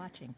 watching.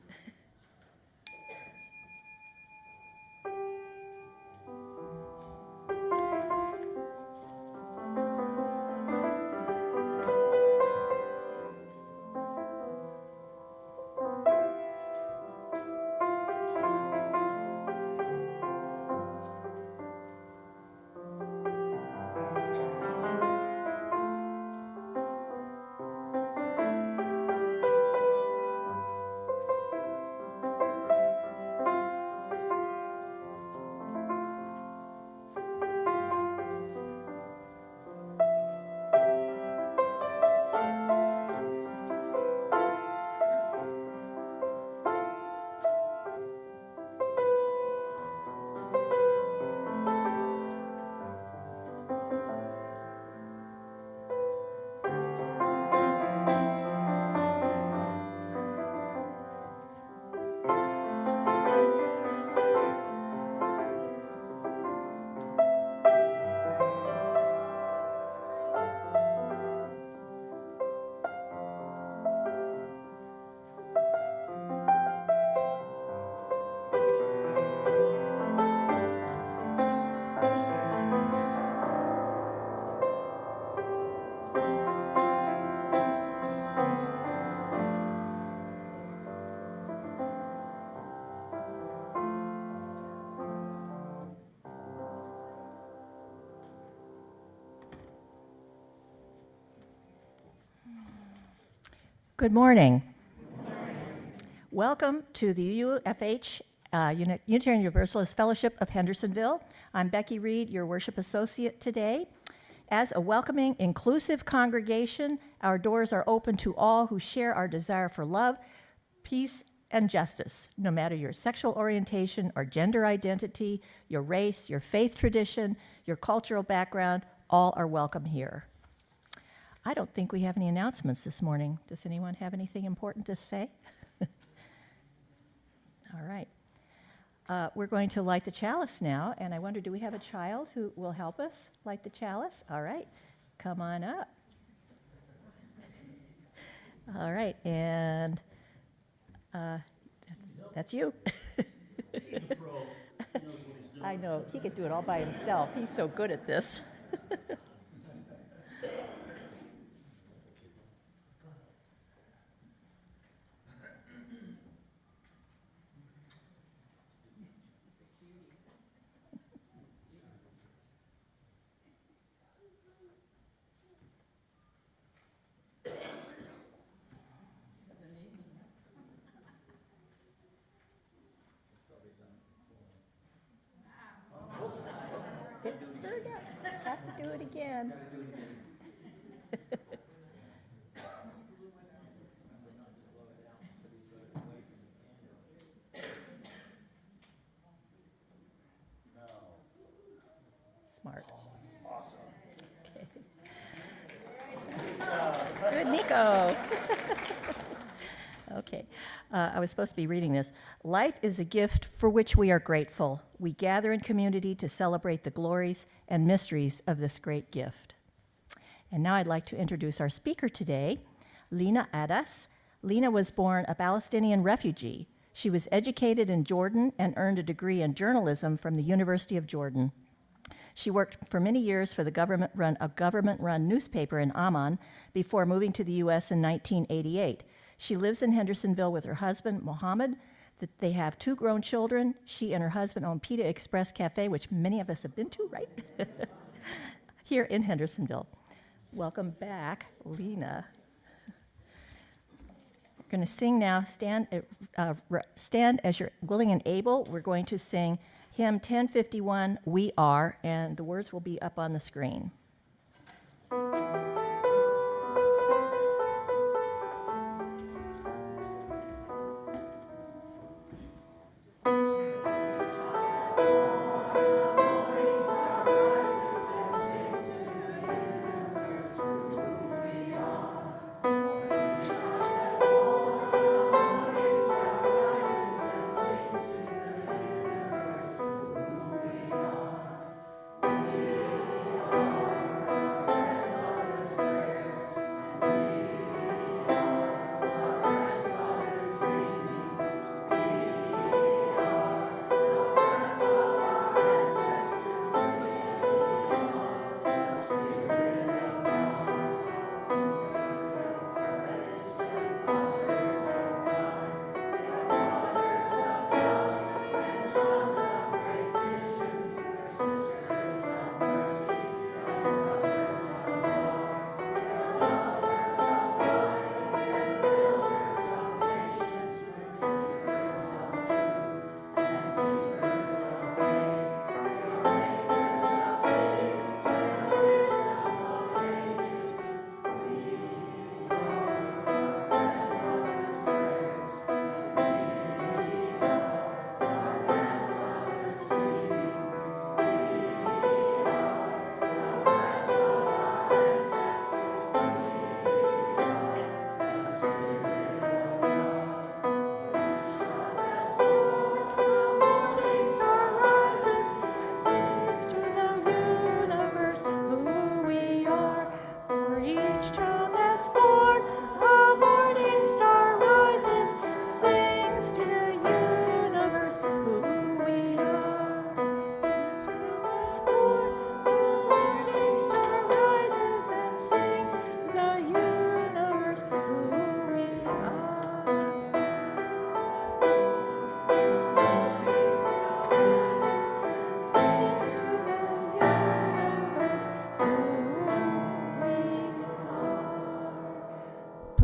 Good morning. Welcome to the UFH Unitarian Universalist Fellowship of Hendersonville. I'm Becky Reed, your worship associate today. As a welcoming, inclusive congregation, our doors are open to all who share our desire for love, peace, and justice, no matter your sexual orientation or gender identity, your race, your faith tradition, your cultural background, all are welcome here. I don't think we have any announcements this morning. Does anyone have anything important to say? All right. We're going to light the chalice now, and I wonder, do we have a child who will help us light the chalice? All right. Come on up. All right, and that's you. He's a pro. He knows what he's doing. I know. He could do it all by himself. He's so good at this. It burned up. Have to do it again. Smart. Awesome. Okay. Good, Nico. Okay. I was supposed to be reading this. Life is a gift for which we are grateful. We gather in community to celebrate the glories and mysteries of this great gift. And now I'd like to introduce our speaker today, Lina Adas. Lina was born a Palestinian refugee. She was educated in Jordan and earned a degree in journalism from the University of Jordan. She worked for many years for a government-run newspaper in Amman before moving to the U.S. in 1988. She lives in Hendersonville with her husband, Mohammed. They have 2 grown children. She and her husband own Pita Express Cafe, which many of us have been to, right? Here in Hendersonville. Welcome back, Lina. We're going to sing now. Stand as you're willing and able. We're going to sing hymn 1051, We Are, and the words will be up on the screen.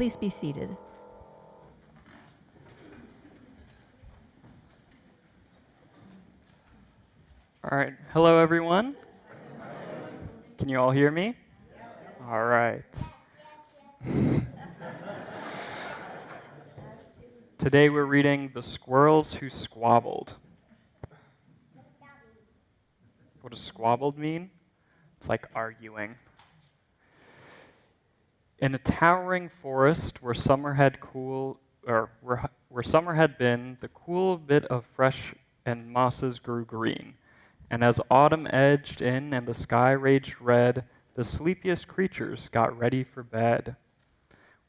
Please be seated. All right. Hello, everyone. Can you all hear me? All right. Today we're reading The Squirrels Who Squabbled. What does squabbled mean? It's like arguing. In a towering forest where summer had been, the cool bit of fresh and mosses grew green. And as autumn edged in and the sky raged red, the sleepiest creatures got ready for bed.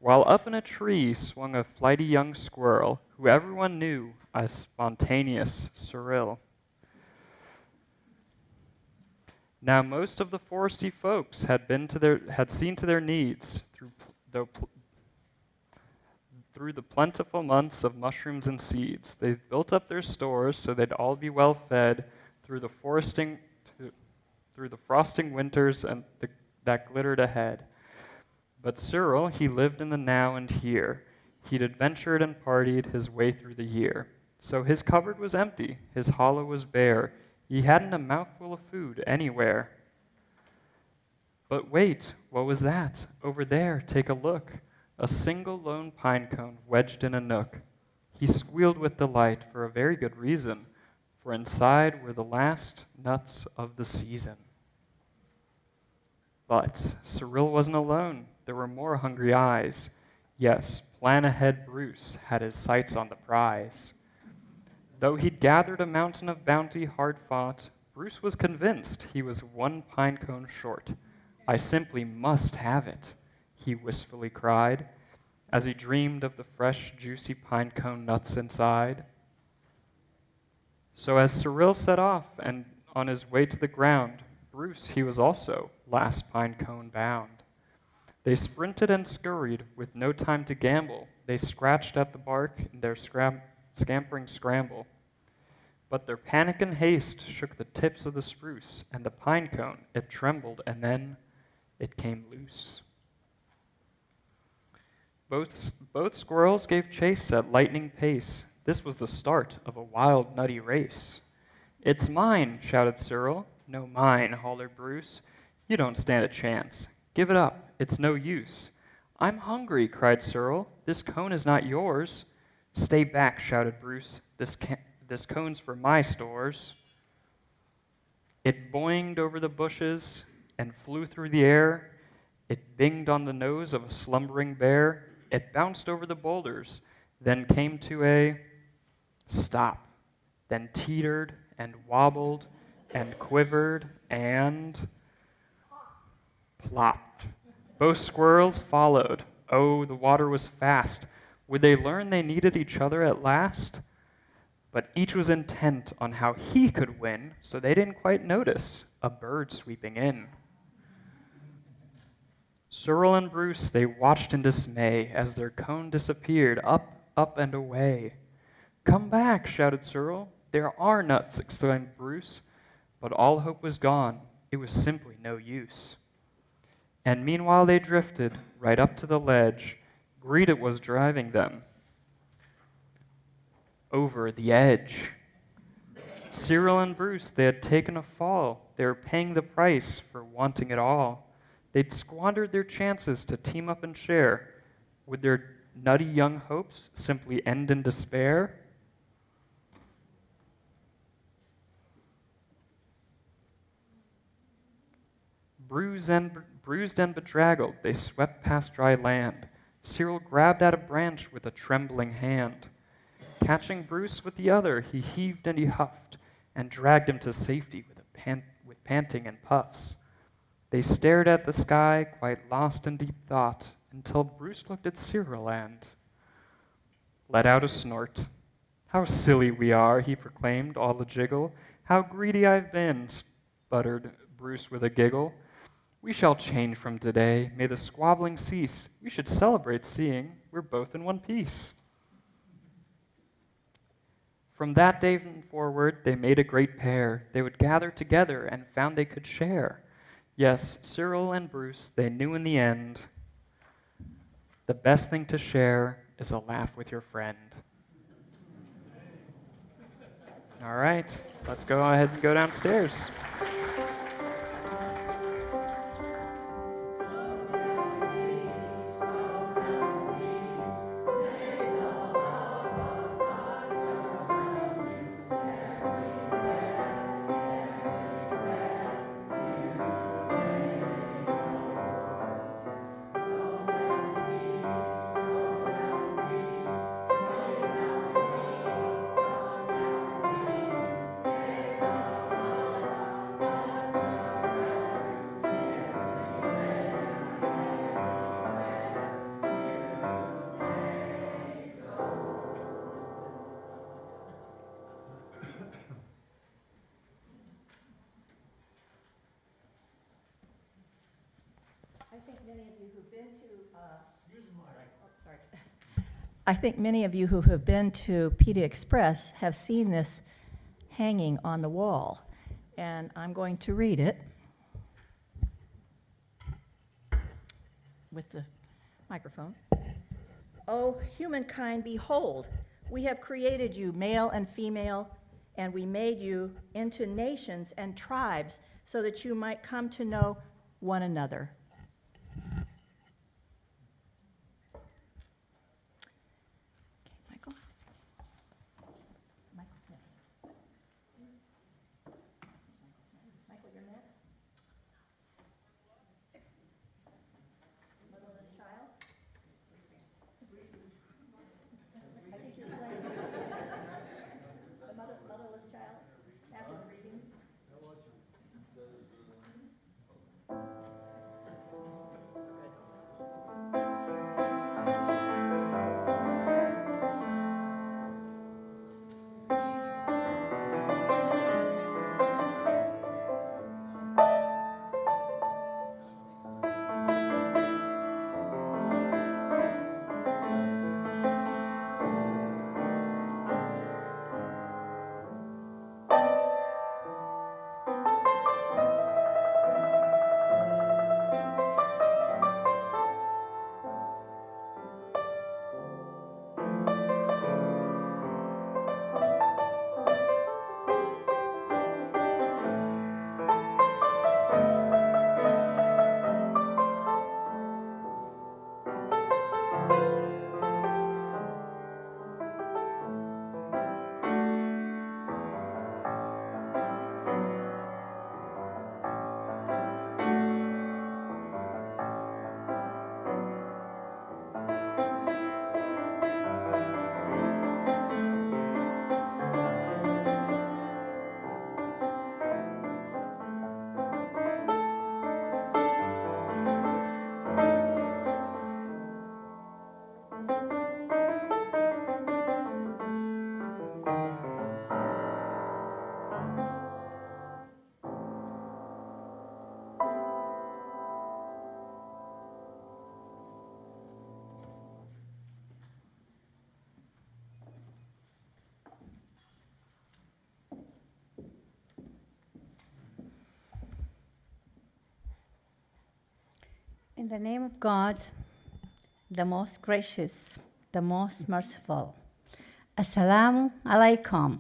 While up in a tree swung a flighty young squirrel, who everyone knew as spontaneous Cyril. Now most of the foresty folks had seen to their needs through the plentiful months of mushrooms and seeds. They built up their stores so they'd all be well fed through the frosting winters that glittered ahead. But Cyril, he lived in the now and here. He'd adventured and partied his way through the year. So his cupboard was empty, his hollow was bare. He hadn't a mouthful of food anywhere. But wait, what was that? Over there, take a look. A single lone pine cone wedged in a nook. He squealed with delight for a very good reason, for inside were the last nuts of the season. But Cyril wasn't alone. There were more hungry eyes. Yes, plan ahead Bruce had his sights on the prize. Though he'd gathered a mountain of bounty hard fought, Bruce was convinced he was one pine cone short. I simply must have it, he wistfully cried, as he dreamed of the fresh, juicy pine cone nuts inside. So as Cyril set off and on his way to the ground, Bruce, he was also last pine cone bound. They sprinted and scurried with no time to gamble. They scratched at the bark in their scampering scramble. But their panic and haste shook the tips of the spruce, and the pine cone, it trembled, and then it came loose. Both squirrels gave chase at lightning pace. This was the start of a wild, nutty race. It's mine, shouted Cyril. No, mine, hollered Bruce. You don't stand a chance. Give it up. It's no use. I'm hungry, cried Cyril. This cone is not yours. Stay back, shouted Bruce. This cone's for my stores. It boinged over the bushes and flew through the air. It binged on the nose of a slumbering bear. It bounced over the boulders, then came to a stop, then teetered and wobbled and quivered and plopped. Both squirrels followed. Oh, the water was fast. Would they learn they needed each other at last? But each was intent on how he could win, so they didn't quite notice a bird sweeping in. Cyril and Bruce, they watched in dismay as their cone disappeared up, and away. Come back, shouted Cyril. There are nuts, exclaimed Bruce. But all hope was gone. It was simply no use. And meanwhile they drifted right up to the ledge. Greed it was driving them over the edge. Cyril and Bruce, they had taken a fall. They were paying the price for wanting it all. They'd squandered their chances to team up and share. Would their nutty young hopes simply end in despair? Bruised and bedraggled, they swept past dry land. Cyril grabbed at a branch with a trembling hand. Catching Bruce with the other, he heaved and he huffed and dragged him to safety with panting and puffs. They stared at the sky, quite lost in deep thought, until Bruce looked at Cyril and let out a snort. How silly we are, he proclaimed, all a-jiggle. How greedy I've been, sputtered Bruce with a giggle. We shall change from today. May the squabbling cease. We should celebrate seeing we're both in one piece. From that day forward, they made a great pair. They would gather together and found they could share. Yes, Cyril and Bruce, they knew in the end The best thing to share is a laugh with your friend. All right, let's go ahead and go downstairs. I think many of you who have been to Pita Express have seen this hanging on the wall, and I'm going to read it with the microphone. Oh, humankind, behold, we have created you male and female, and we made you into nations and tribes so that you might come to know one another. In the name of God, the most gracious, the most merciful. Assalamu alaikum.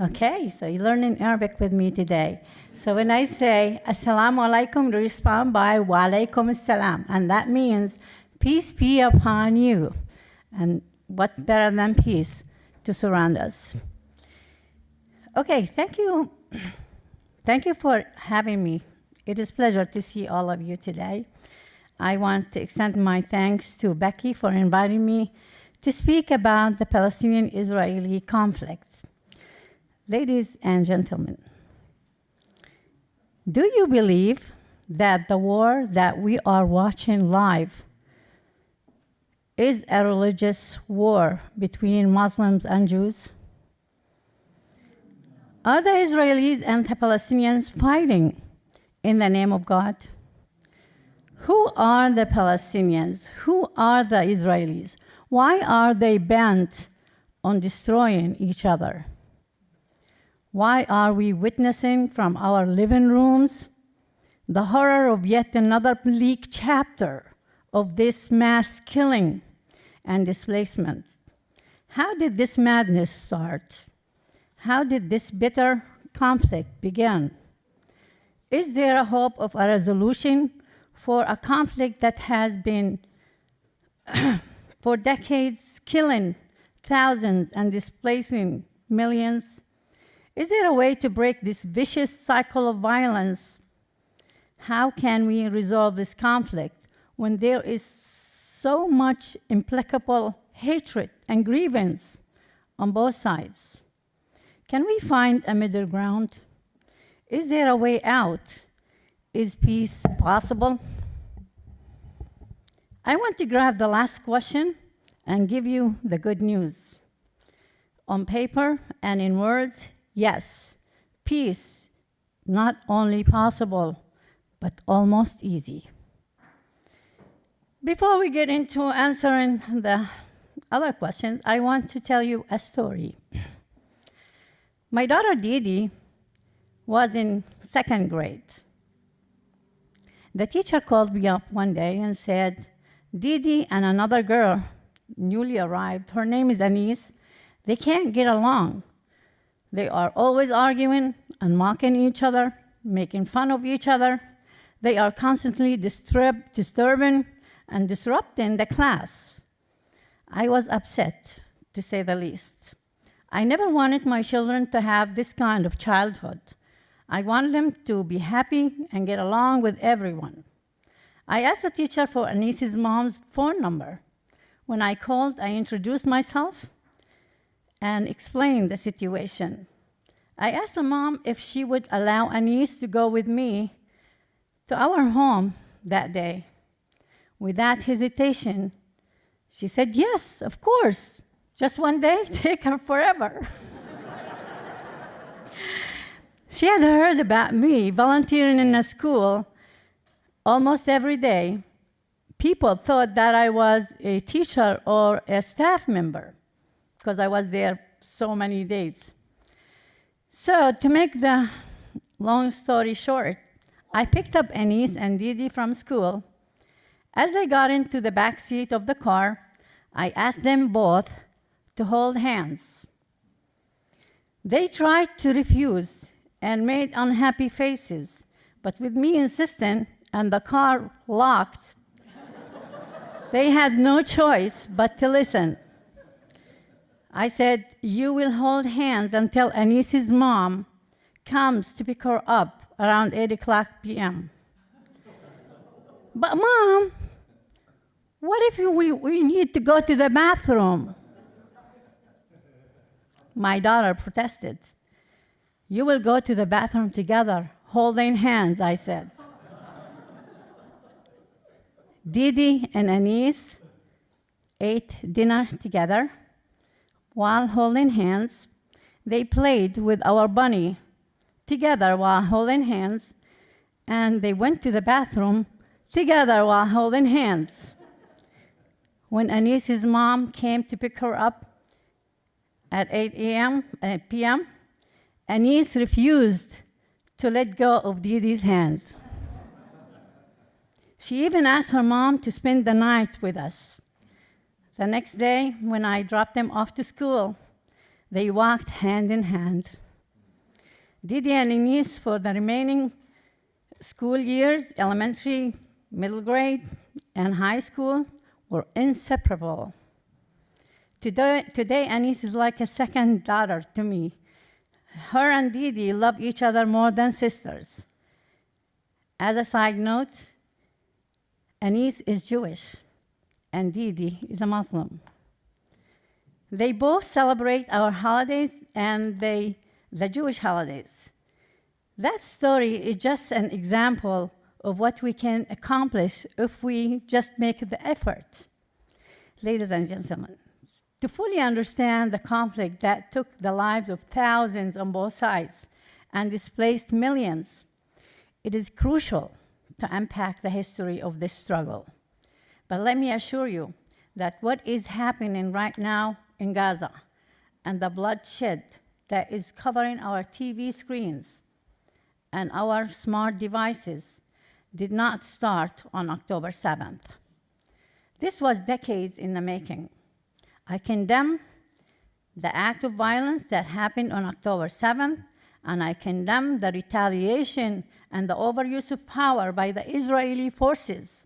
Okay, so you're learning Arabic with me today. So when I say Assalamu alaikum, respond by Wa alaikum assalam. And that means peace be upon you. And what better than peace to surround us? Okay, thank you. Thank you for having me. It is a pleasure to see all of you today. I want to extend my thanks to Becky for inviting me to speak about the Palestinian-Israeli conflict. Ladies and gentlemen, do you believe that the war that we are watching live is a religious war between Muslims and Jews? Are the Israelis and the Palestinians fighting in the name of God? Who are the Palestinians? Who are the Israelis? Why are they bent on destroying each other? Why are we witnessing from our living rooms the horror of yet another bleak chapter of this mass killing and displacement. How did this madness start? How did this bitter conflict begin? Is there a hope of a resolution for a conflict that has been for decades killing thousands and displacing millions? Is there a way to break this vicious cycle of violence? How can we resolve this conflict when there is so much implacable hatred and grievance on both sides? Can we find a middle ground? Is there a way out? Is peace possible? I want to grab the last question and give you the good news. On paper and in words, yes, peace not only possible, but almost easy. Before we get into answering the other questions, I want to tell you a story. My daughter Didi was in second grade. The teacher called me up one day and said, Didi and another girl, newly arrived, her name is Anise, they can't get along. They are always arguing and mocking each other, making fun of each other. They are constantly disturbing and disrupting the class. I was upset, to say the least. I never wanted my children to have this kind of childhood. I wanted them to be happy and get along with everyone. I asked the teacher for Anise's mom's phone number. When I called, I introduced myself and explained the situation. I asked the mom if she would allow Anise to go with me to our home that day. Without hesitation, she said, yes, of course. Just one day, take her forever. She had heard about me volunteering in a school almost every day. People thought that I was a teacher or a staff member because I was there so many days. So to make the long story short, I picked up Anise and Didi from school. As they got into the back seat of the car, I asked them both to hold hands. They tried to refuse and made unhappy faces, but with me insistent and the car locked, they had no choice but to listen. I said, you will hold hands until Anise's mom comes to pick her up around 8:00 p.m. But Mom, what if we need to go to the bathroom? My daughter protested. You will go to the bathroom together, holding hands, I said. Didi and Anise ate dinner together. While holding hands, they played with our bunny together while holding hands, and they went to the bathroom together while holding hands. When Anise's mom came to pick her up at 8 p.m., Anise refused to let go of Didi's hand. She even asked her mom to spend the night with us. The next day, when I dropped them off to school, they walked hand in hand. Didi and Anise, for the remaining school years, elementary, middle grade, and high school, were inseparable. Today, Anise is like a second daughter to me. Her and Didi love each other more than sisters. As a side note, Anise is Jewish, and Didi is a Muslim. They both celebrate our holidays and the Jewish holidays. That story is just an example of what we can accomplish if we just make the effort. Ladies and gentlemen, to fully understand the conflict that took the lives of thousands on both sides and displaced millions, it is crucial to unpack the history of this struggle. But let me assure you that what is happening right now in Gaza and the bloodshed that is covering our TV screens and our smart devices did not start on October 7th. This was decades in the making. I condemn the act of violence that happened on October 7th, and I condemn the retaliation and the overuse of power by the Israeli forces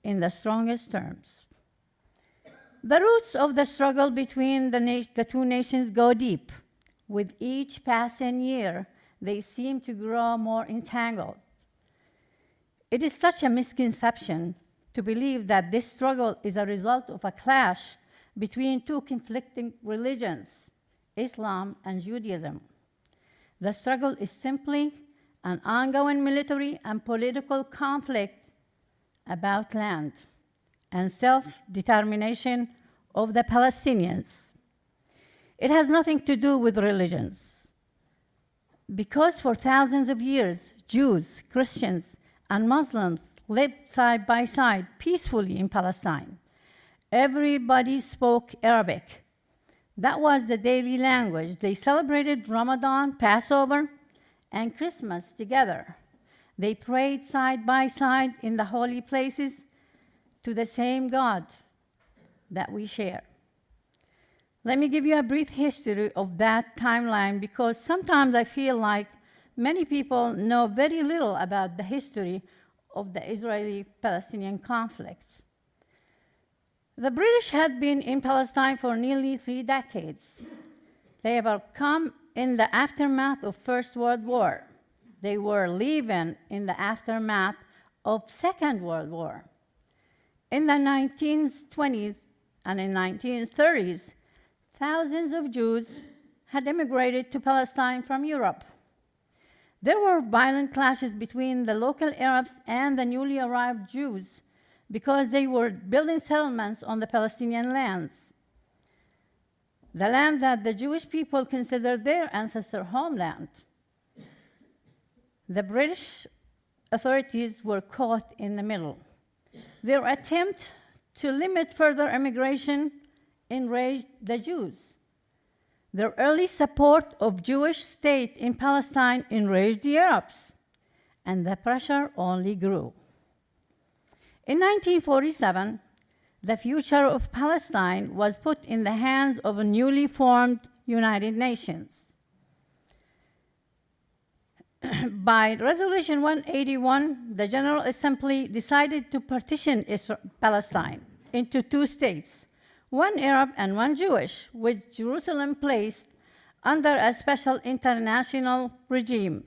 in the strongest terms. The roots of the struggle between the two nations go deep. With each passing year, they seem to grow more entangled. It is such a misconception to believe that this struggle is a result of a clash between two conflicting religions, Islam and Judaism. The struggle is simply an ongoing military and political conflict about land and self-determination of the Palestinians. It has nothing to do with religions, because for thousands of years, Jews, Christians, and Muslims lived side by side peacefully in Palestine. Everybody spoke Arabic. That was the daily language. They celebrated Ramadan, Passover, and Christmas together. They prayed side by side in the holy places to the same God that we share. Let me give you a brief history of that timeline, because sometimes I feel like many people know very little about the history of the Israeli-Palestinian conflict. The British had been in Palestine for nearly 3 decades. They have come in the aftermath of First World War. They were leaving in the aftermath of Second World War. In the 1920s and in 1930s, thousands of Jews had immigrated to Palestine from Europe. There were violent clashes between the local Arabs and the newly arrived Jews because they were building settlements on the Palestinian lands, the land that the Jewish people considered their ancestral homeland. The British authorities were caught in the middle. Their attempt to limit further immigration enraged the Jews. Their early support of Jewish state in Palestine enraged the Arabs, and the pressure only grew. In 1947, the future of Palestine was put in the hands of a newly formed United Nations. By Resolution 181, the General Assembly decided to partition Palestine into 2 states, one Arab and one Jewish, with Jerusalem placed under a special international regime.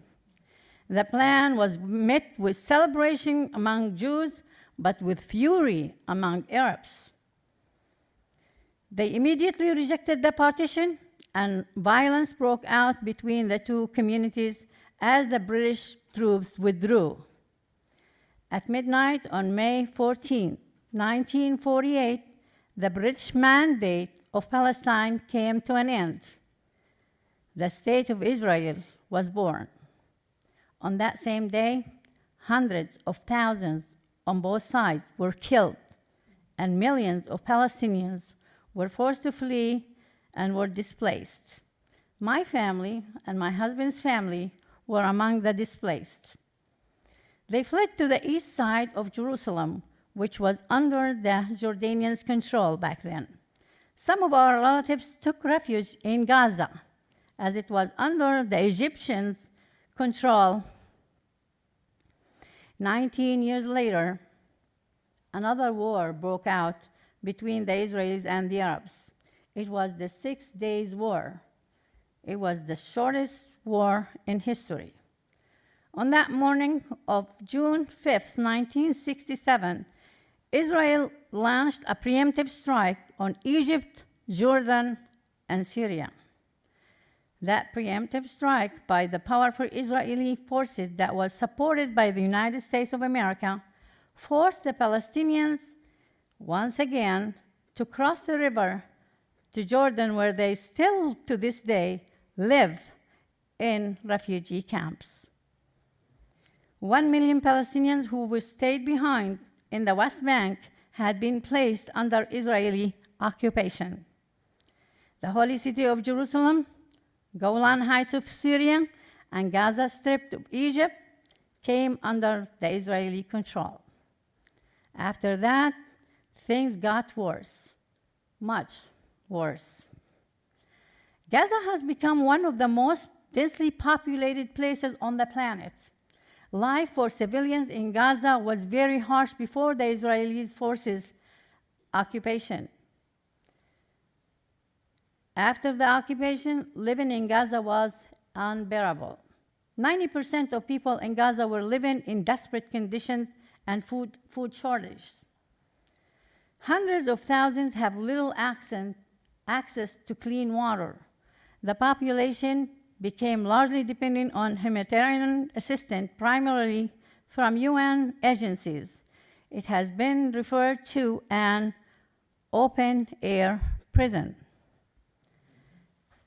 The plan was met with celebration among Jews, but with fury among Arabs. They immediately rejected the partition, and violence broke out between the two communities as the British troops withdrew. At midnight on May 14, 1948, the British mandate of Palestine came to an end. The State of Israel was born. On that same day, hundreds of thousands on both sides were killed, and millions of Palestinians were forced to flee and were displaced. My family and my husband's family were among the displaced. They fled to the east side of Jerusalem, which was under the Jordanians' control back then. Some of our relatives took refuge in Gaza, as it was under the Egyptians' control. 19 years later, another war broke out between the Israelis and the Arabs. It was the 6 Days War. It was the shortest war in history. On that morning of June 5th, 1967, Israel launched a preemptive strike on Egypt, Jordan, and Syria. That preemptive strike by the powerful Israeli forces that was supported by the United States of America forced the Palestinians once again to cross the river to Jordan, where they still to this day live in refugee camps. 1 million Palestinians who stayed behind in the West Bank had been placed under Israeli occupation. The holy city of Jerusalem, Golan Heights of Syria, and Gaza Strip of Egypt came under the Israeli control. After that, things got worse, much worse. Gaza has become one of the most densely populated places on the planet. Life for civilians in Gaza was very harsh before the Israeli forces' occupation. After the occupation, living in Gaza was unbearable. 90% of people in Gaza were living in desperate conditions and food shortages. Hundreds of thousands have little access to clean water. The population became largely dependent on humanitarian assistance, primarily from UN agencies. It has been referred to an open-air prison.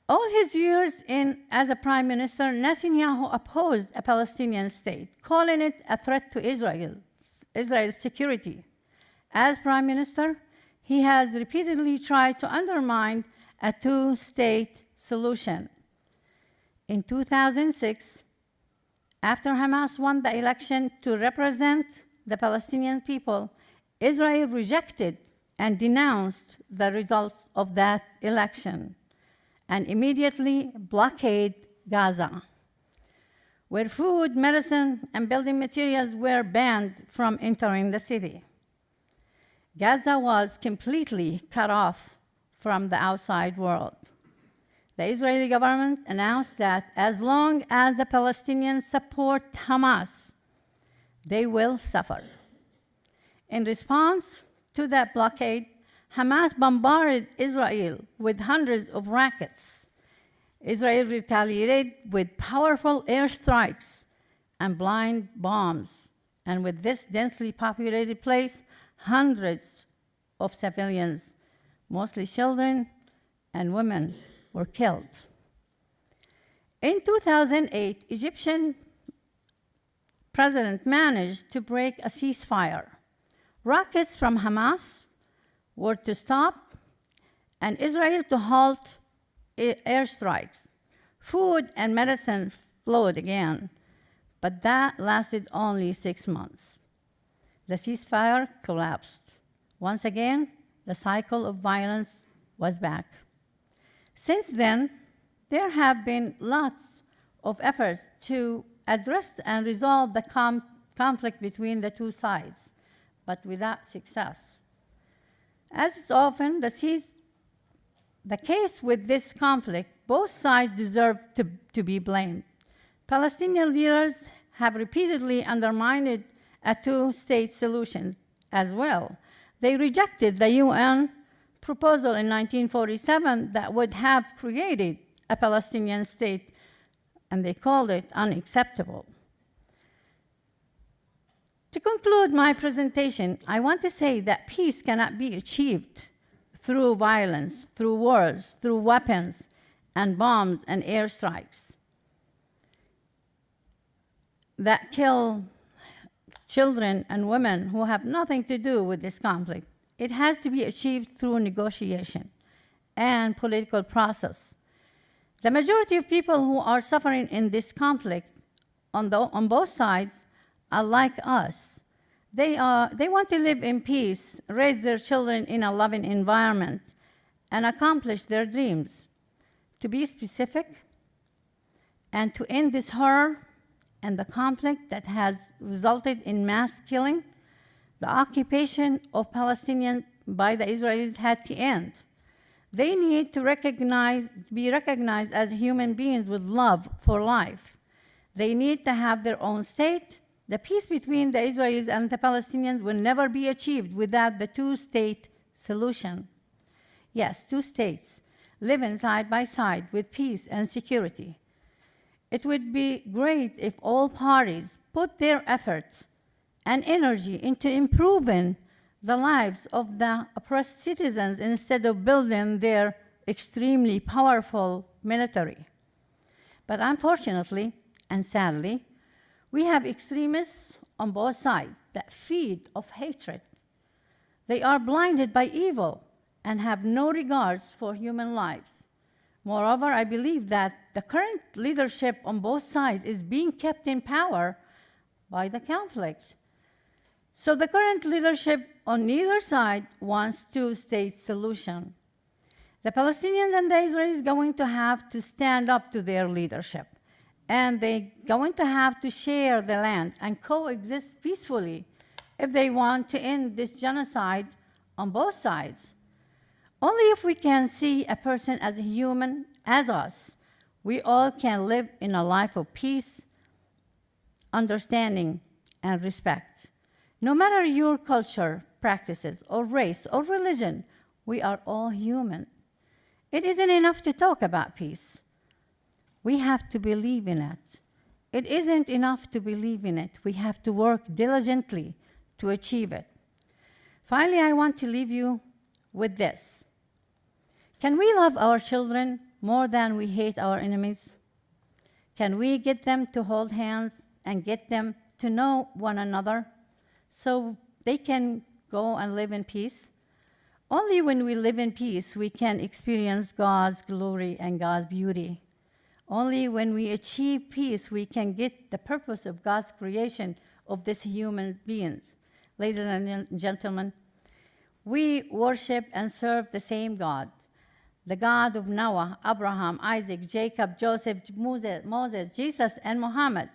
All his years as a prime minister, Netanyahu opposed a Palestinian state, calling it a threat to Israel's security. As prime minister, he has repeatedly tried to undermine a two-state solution. In 2006, after Hamas won the election to represent the Palestinian people, Israel rejected and denounced the results of that election and immediately blockaded Gaza, where food, medicine, and building materials were banned from entering the city. Gaza was completely cut off from the outside world. The Israeli government announced that as long as the Palestinians support Hamas, they will suffer. In response to that blockade, Hamas bombarded Israel with hundreds of rockets. Israel retaliated with powerful airstrikes and blind bombs. And with this densely populated place, hundreds of civilians, mostly children and women, were killed. In 2008, Egyptian president managed to break a ceasefire. Rockets from Hamas were to stop and Israel to halt airstrikes. Food and medicine flowed again, but that lasted only 6 months. The ceasefire collapsed. Once again, the cycle of violence was back. Since then, there have been lots of efforts to address and resolve the conflict between the two sides, but without success. As is often the case with this conflict, both sides deserve to be blamed. Palestinian leaders have repeatedly undermined a two-state solution as well. They rejected the UN proposal in 1947 that would have created a Palestinian state, and they called it unacceptable. To conclude my presentation, I want to say that peace cannot be achieved through violence, through wars, through weapons and bombs and airstrikes that kill children and women who have nothing to do with this conflict. It has to be achieved through negotiation and political process. The majority of people who are suffering in this conflict on both sides are like us. They want to live in peace, raise their children in a loving environment, and accomplish their dreams. To be specific, and to end this horror and the conflict that has resulted in mass killing, the occupation of Palestinians by the Israelis had to end. They need to be recognized as human beings with love for life. They need to have their own state. The peace between the Israelis and the Palestinians will never be achieved without the two-state solution. Yes, two states living side by side with peace and security. It would be great if all parties put their efforts and energy into improving the lives of the oppressed citizens instead of building their extremely powerful military. But unfortunately and sadly, we have extremists on both sides that feed off hatred. They are blinded by evil and have no regards for human lives. Moreover, I believe that the current leadership on both sides is being kept in power by the conflict. So the current leadership on either side wants two-state solution. The Palestinians and the Israelis going to have to stand up to their leadership, and they're going to have to share the land and coexist peacefully if they want to end this genocide on both sides. Only if we can see a person as a human as us, we all can live in a life of peace, understanding, and respect. No matter your culture, practices, or race, or religion, we are all human. It isn't enough to talk about peace. We have to believe in it. It isn't enough to believe in it. We have to work diligently to achieve it. Finally, I want to leave you with this. Can we love our children more than we hate our enemies? Can we get them to hold hands and get them to know one another so they can go and live in peace? Only when we live in peace, we can experience God's glory and God's beauty. Only when we achieve peace, we can get the purpose of God's creation of these human beings. Ladies and gentlemen, we worship and serve the same God, the God of Noah, Abraham, Isaac, Jacob, Joseph, Moses, Jesus, and Muhammad.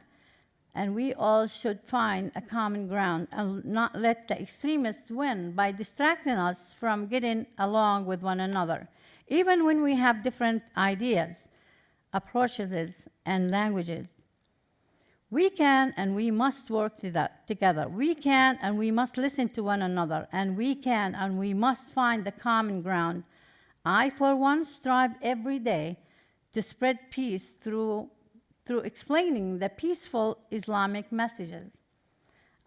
And we all should find a common ground and not let the extremists win by distracting us from getting along with one another, even when we have different ideas, approaches, and languages. We can and we must work together. We can and we must listen to one another, and we can and we must find the common ground. I, for one, strive every day to spread peace through explaining the peaceful Islamic messages.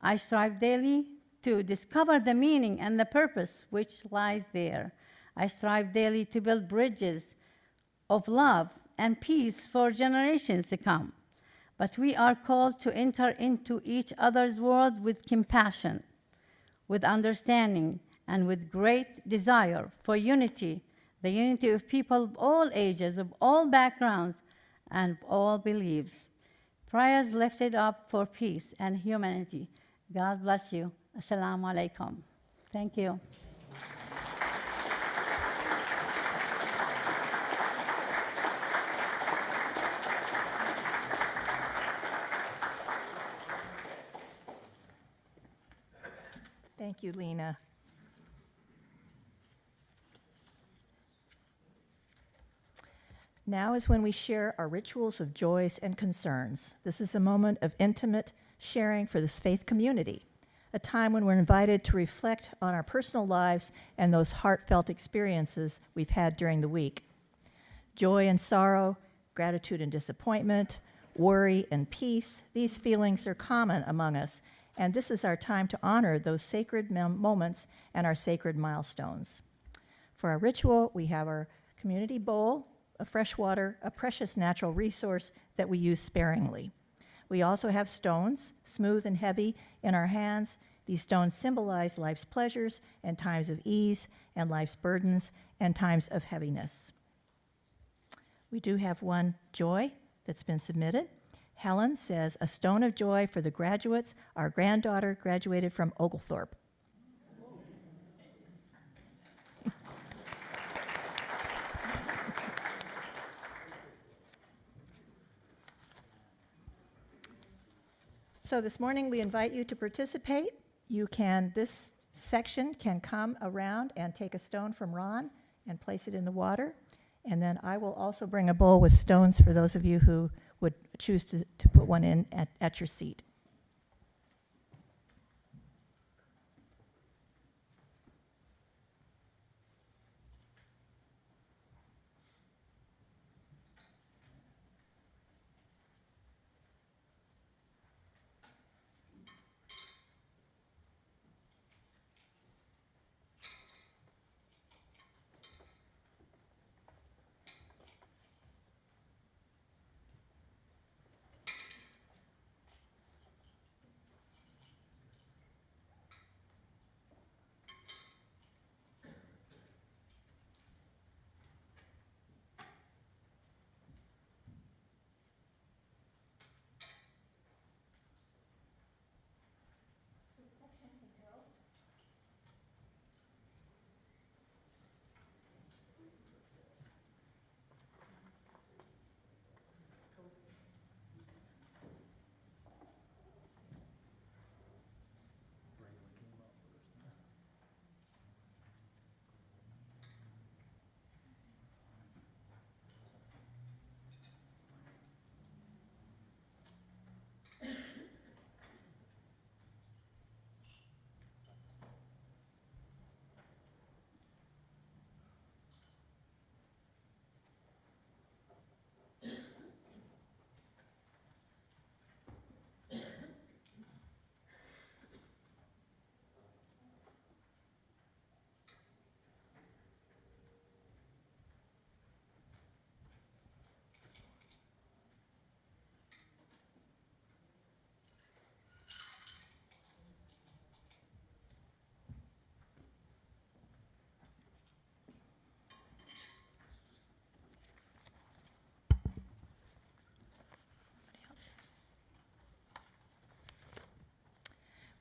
I strive daily to discover the meaning and the purpose which lies there. I strive daily to build bridges of love and peace for generations to come. But we are called to enter into each other's world with compassion, with understanding, and with great desire for unity, the unity of people of all ages, of all backgrounds, and all beliefs. Prayers lifted up for peace and humanity. God bless you. Assalamu alaikum. Thank you. Thank you, Lena. Now is when we share our rituals of joys and concerns. This is a moment of intimate sharing for this faith community, a time when we're invited to reflect on our personal lives and those heartfelt experiences we've had during the week. Joy and sorrow, gratitude and disappointment, worry and peace, these feelings are common among us, and this is our time to honor those sacred moments and our sacred milestones. For our ritual, we have our community bowl of fresh water, a precious natural resource that we use sparingly. We also have stones, smooth and heavy, in our hands. These stones symbolize life's pleasures and times of ease, and life's burdens and times of heaviness. We do have one joy that's been submitted. Helen says, a stone of joy for the graduates. Our granddaughter graduated from Oglethorpe. So this morning we invite you to participate. This section can come around and take a stone from Ron and place it in the water. And then I will also bring a bowl with stones for those of you who would choose to put one in at your seat.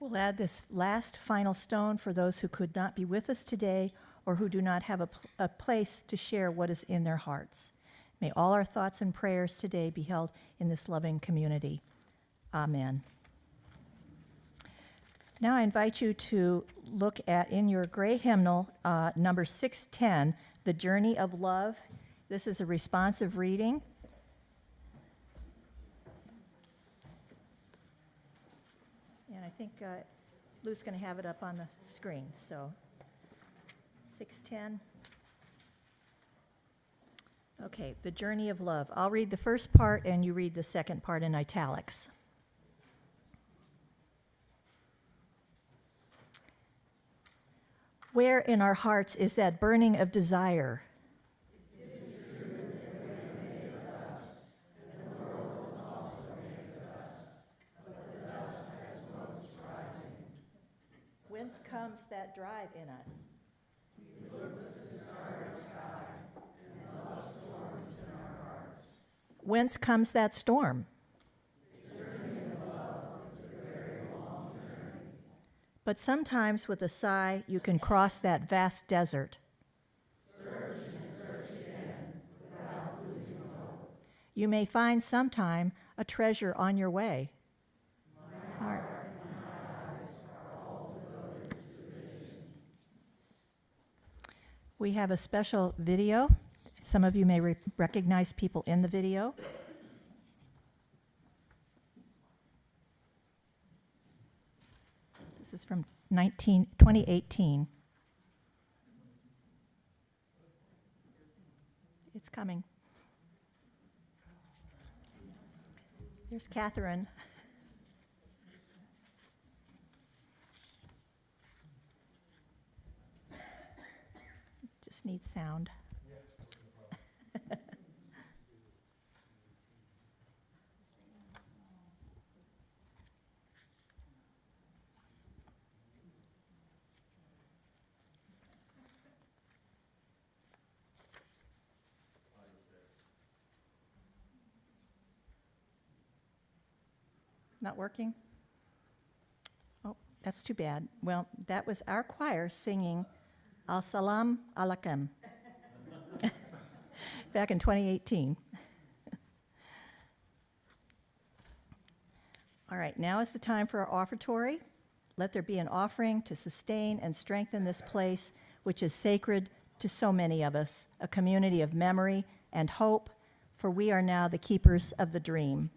We'll add this last final stone for those who could not be with us today or who do not have a place to share what is in their hearts. May all our thoughts and prayers today be held in this loving community. Amen. Now I invite you to look at, in your gray hymnal, number 610, The Journey of Love. This is a responsive reading. And I think Lou's going to have it up on the screen. So 610. Okay, The Journey of Love. I'll read the first part and you read the second part in italics. Where in our hearts is that burning of desire? Whence comes that drive in us? Whence comes that storm? But sometimes with a sigh, you can cross that vast desert. You may find sometime a treasure on your way. Heart. We have a special video. Some of you may recognize people in the video. This is from 2018. It's coming. There's Catherine. Just needs sound. Not working? Oh, that's too bad. Well, that was our choir singing Al-Salam Alaikum back in 2018. All right, now is the time for our offertory. Let there be an offering to sustain and strengthen this place, which is sacred to so many of us, a community of memory and hope, for we are now the keepers of the dream.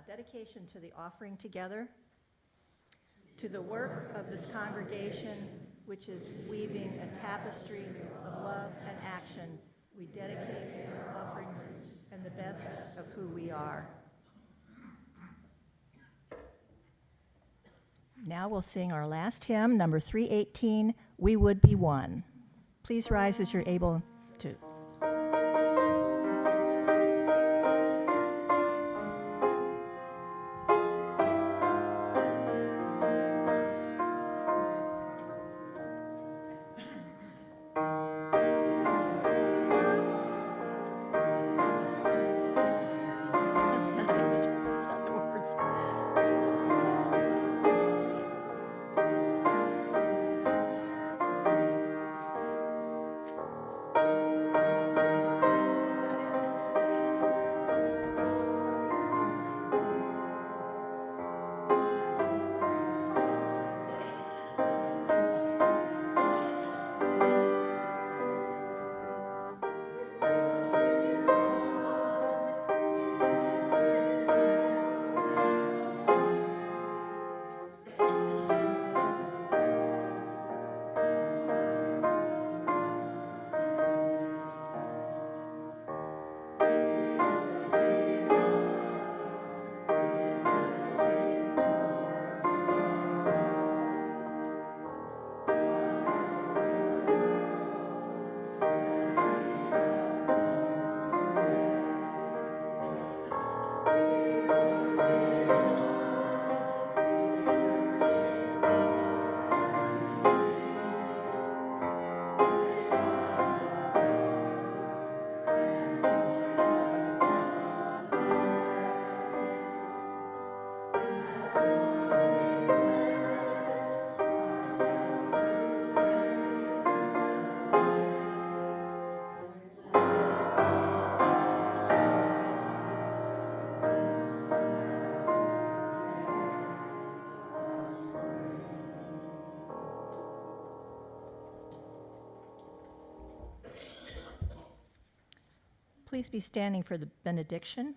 dedication to the offering together, to the work of this congregation, which is weaving a tapestry of love and action. We dedicate our offerings and the best of who we are. Now we'll sing our last hymn, number 318, We Would Be One. Please rise as you're able to. That's not it. That's not the words. That's not it. Please be standing for the benediction.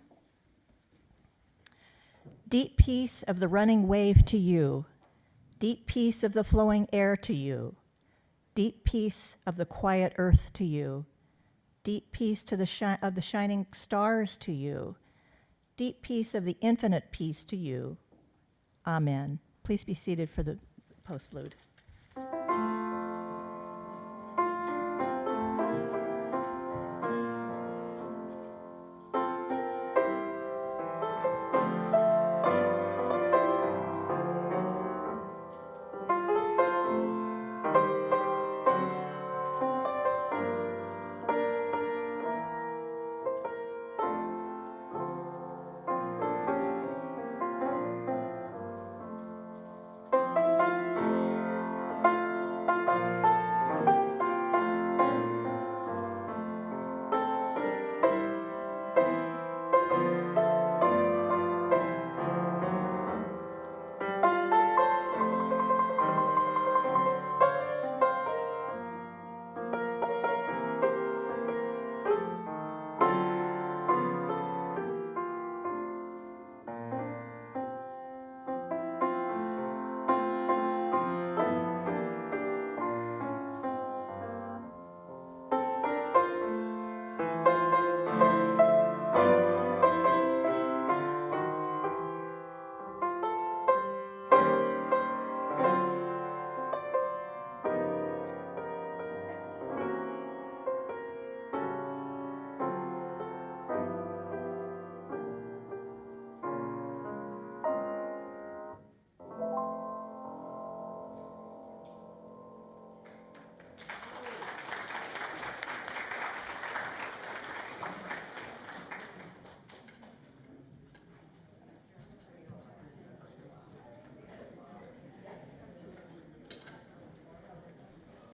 Deep peace of the running wave to you. Deep peace of the flowing air to you. Deep peace of the quiet earth to you. Deep peace to of the shining stars to you. Deep peace of the infinite peace to you. Amen. Please be seated for the postlude.